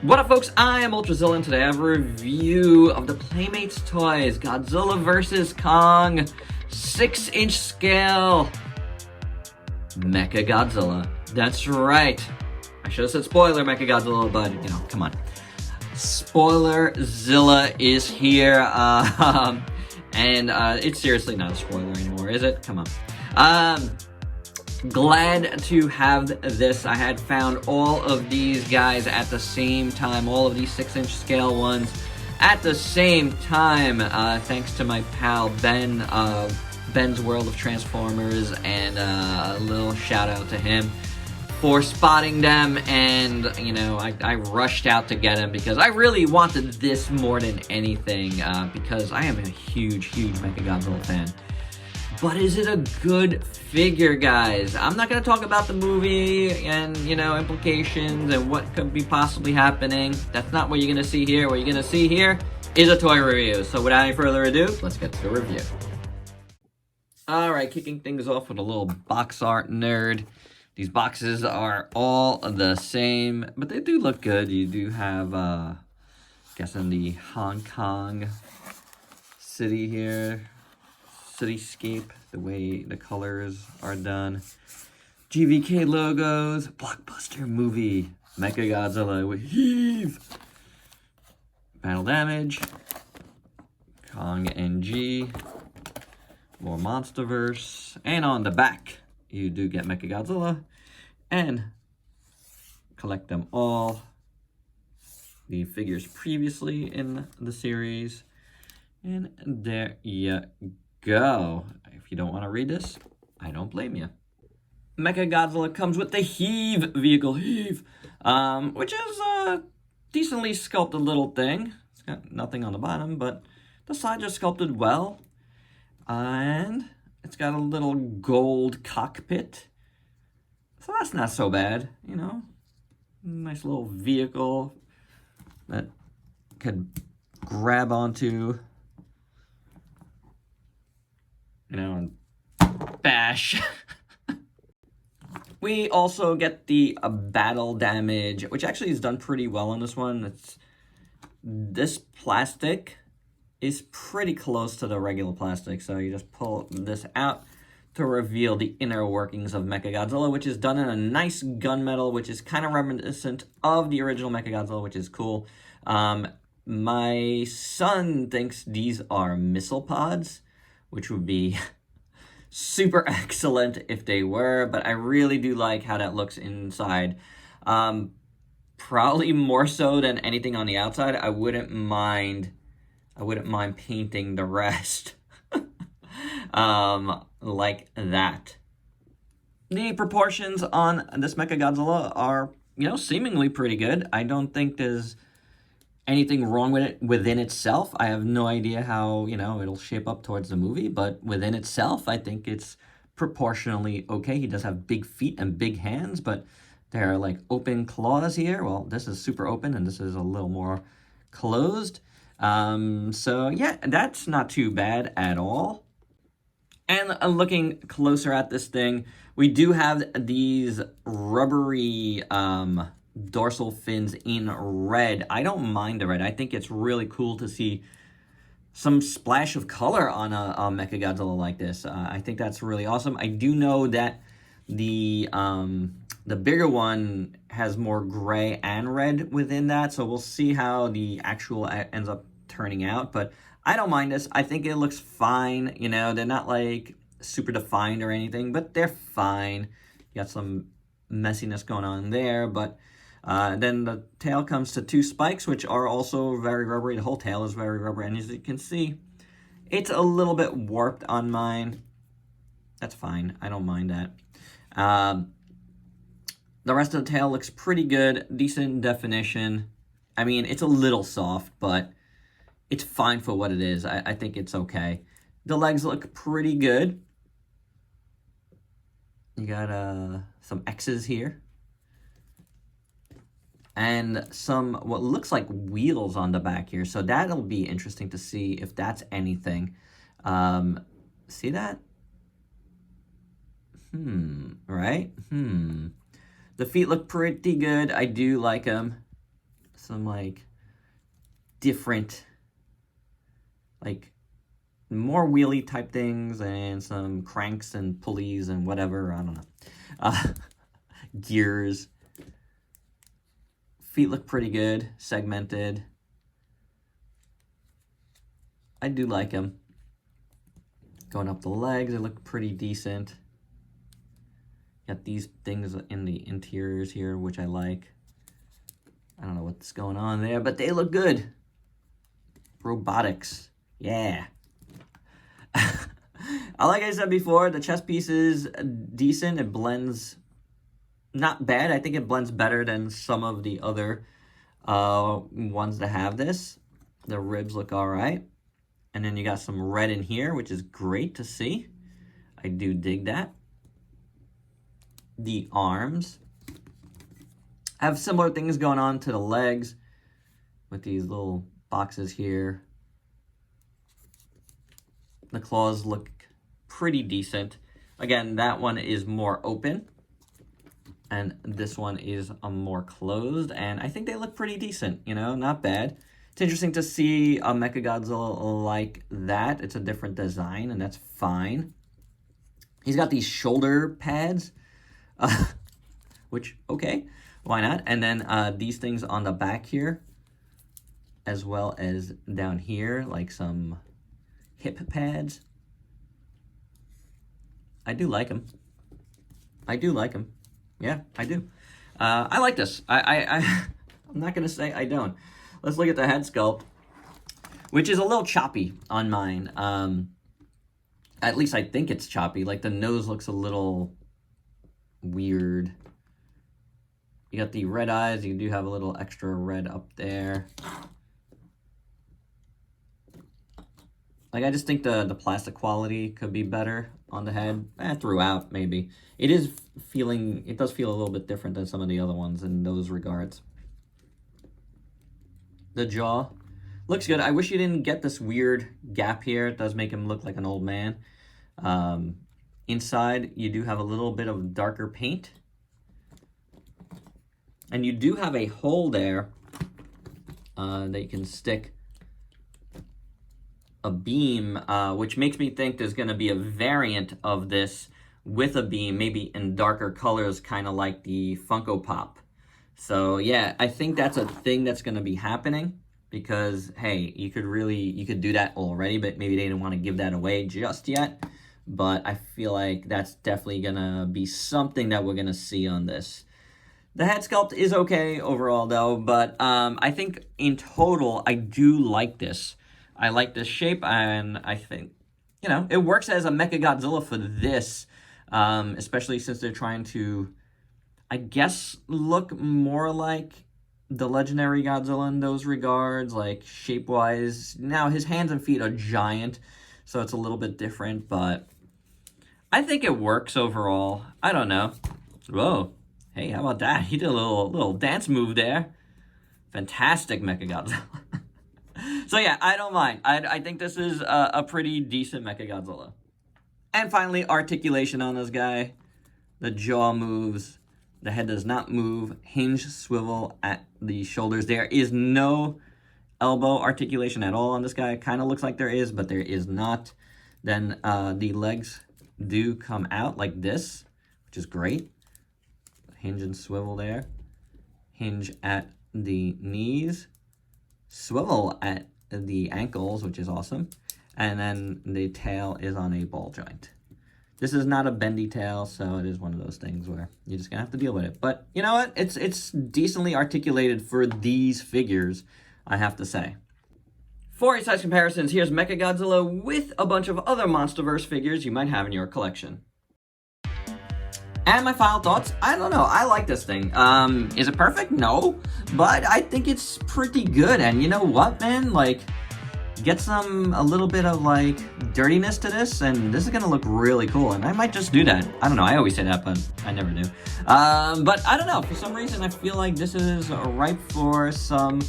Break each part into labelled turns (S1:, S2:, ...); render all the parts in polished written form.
S1: What up, folks? I am Ultrazilla, and today I have a review of the Playmates toys, Godzilla vs. Kong, 6-inch scale, Mechagodzilla. That's right. I should have said spoiler Mechagodzilla, but, you know, come on. Spoilerzilla is here, and it's seriously not a spoiler anymore, is it? Come on. Glad to have this. I had found all of these guys at the same time, all of these 6-inch scale ones at the same time, thanks to my pal Ben of Ben's World of Transformers, and a little shout out to him for spotting them. And, you know, I rushed out to get him because I really wanted this more than anything, because I am a huge Mechagodzilla fan. But is it a good figure, guys? I'm not going to talk about the movie and, you know, implications and what could be possibly happening. That's not what you're going to see here. What you're going to see here is a toy review. So without any further ado, let's get to the review. Alright, kicking things off with a little box art nerd. These boxes are all the same, but they do look good. You do have, guessing the Hong Kong city here. Cityscape, the way the colors are done. GVK logos, blockbuster movie, Mechagodzilla with heave. Battle damage, Kong NG, more Monsterverse, and on the back you do get Mechagodzilla, and collect them all. The figures previously in the series, and there you go. If you don't want to read this, I don't blame you. Mechagodzilla comes with the heave vehicle, which is a decently sculpted little thing. It's got nothing on the bottom, but the sides are sculpted well. And it's got a little gold cockpit. So that's not so bad, you know. Nice little vehicle that could grab onto, you know, and bash. We also get the battle damage, which actually is done pretty well on this one. This plastic is pretty close to the regular plastic, so you just pull this out to reveal the inner workings of Mechagodzilla, which is done in a nice gunmetal, which is kind of reminiscent of the original Mechagodzilla, which is cool. My son thinks these are missile pods, which would be super excellent if they were, but I really do like how that looks inside. Probably more so than anything on the outside. I wouldn't mind painting the rest like that. The proportions on this Mechagodzilla are, you know, seemingly pretty good. I don't think there's anything wrong with it within itself. I have no idea how, you know, it'll shape up towards the movie, but within itself, I think it's proportionally okay. He does have big feet and big hands, but there are like open claws here. Well, this is super open and this is a little more closed. So yeah, that's not too bad at all. And looking closer at this thing, we do have these rubbery, dorsal fins in red. I don't mind the red. I think it's really cool to see some splash of color on a Mechagodzilla like this. I think that's really awesome. I do know that the bigger one has more gray and red within that, so we'll see how the actual ends up turning out, but I don't mind this. I think it looks fine. You know, they're not like super defined or anything, but they're fine. You got some messiness going on there, but then the tail comes to 2 spikes, which are also very rubbery. The whole tail is very rubbery, and as you can see, it's a little bit warped on mine. That's fine. I don't mind that. The rest of the tail looks pretty good. Decent definition. I mean, it's a little soft, but it's fine for what it is. I think it's okay. The legs look pretty good. You got some X's here. And some, what looks like wheels on the back here. So that'll be interesting to see if that's anything. See that? Right? The feet look pretty good. I do like them. some, like, different, like, more wheelie type things and some cranks and pulleys and whatever. I don't know. Gears. Feet look pretty good, segmented. I do like them. Going up the legs, they look pretty decent. Got these things in the interiors here, which I like. I don't know what's going on there, but they look good. Robotics. Yeah. Like I said before, the chest piece is decent. It blends not bad. I think it blends better than some of the other ones that have this. The ribs look all right. And then you got some red in here, which is great to see. I do dig that. The arms have similar things going on to the legs with these little boxes here. The claws look pretty decent. Again, that one is more open, and this one is more closed, and I think they look pretty decent, you know, not bad. It's interesting to see a Mechagodzilla like that. It's a different design, and that's fine. He's got these shoulder pads, which, okay, why not? And then these things on the back here, as well as down here, like some hip pads. I do like them. I do like them. Yeah, I do. I like this. I'm not going to say I don't. Let's look at the head sculpt, which is a little choppy on mine. At least I think it's choppy. Like, the nose looks a little weird. You got the red eyes. You do have a little extra red up there. Like, I just think the plastic quality could be better on the head. Throughout, maybe. It does feel a little bit different than some of the other ones in those regards. The jaw looks good. I wish you didn't get this weird gap here. It does make him look like an old man. Inside, you do have a little bit of darker paint. And you do have a hole there that you can stick a beam, which makes me think there's going to be a variant of this with a beam, maybe in darker colors, kind of like the Funko Pop. So yeah, I think that's a thing that's going to be happening, because hey, you could do that already, but maybe they didn't want to give that away just yet. But I feel like that's definitely going to be something that we're going to see on this. The head sculpt is okay overall though, but I think in total, I do like this. I like this shape, and I think, you know, it works as a Mechagodzilla for this, especially since they're trying to, I guess, look more like the legendary Godzilla in those regards, like shape-wise. Now, his hands and feet are giant, so it's a little bit different, but I think it works overall. I don't know. Whoa. Hey, how about that? He did a little dance move there. Fantastic Mechagodzilla. So yeah, I don't mind. I think this is a pretty decent Mechagodzilla. And finally, articulation on this guy. The jaw moves. The head does not move. Hinge swivel at the shoulders. There is no elbow articulation at all on this guy. Kind of looks like there is, but there is not. Then the legs do come out like this, which is great. Hinge and swivel there. Hinge at the knees. Swivel at the ankles, which is awesome. And then the tail is on a ball joint. This is not a bendy tail, so it is one of those things where you're just gonna have to deal with it. But you know what? It's decently articulated for these figures, I have to say. For size comparisons, here's Mechagodzilla with a bunch of other MonsterVerse figures you might have in your collection. And my final thoughts, I don't know, I like this thing. Is it perfect? No, but I think it's pretty good. And you know what, man? Like, get a little bit of like dirtiness to this, and this is gonna look really cool. And I might just do that. I don't know, I always say that, but I never do. But I don't know, for some reason I feel like this is ripe for some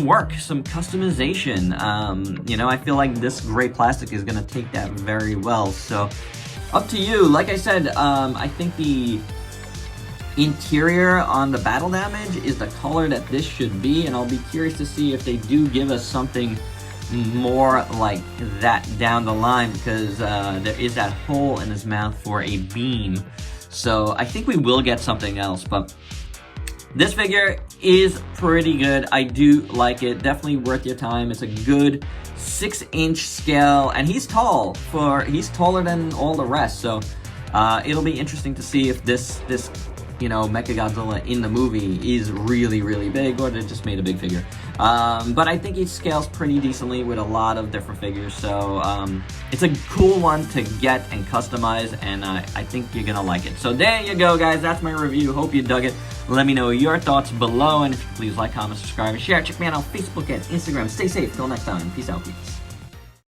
S1: work, some customization. You know, I feel like this gray plastic is gonna take that very well. So up to you. Like I said, I think the interior on the battle damage is the color that this should be, and I'll be curious to see if they do give us something more like that down the line, because there is that hole in his mouth for a beam. So I think we will get something else, but this figure is pretty good. I do like it. Definitely worth your time. It's a good 6-inch scale, and he's tall. He's taller than all the rest, so it'll be interesting to see if this Mechagodzilla in the movie is really, really big, or they just made a big figure. But I think he scales pretty decently with a lot of different figures, so it's a cool one to get and customize, and I think you're gonna like it. So there you go, guys. That's my review. Hope you dug it. Let me know your thoughts below, and if you please like, comment, subscribe, and share. Check me out on Facebook and Instagram. Stay safe. Till next time. Peace out, peeps.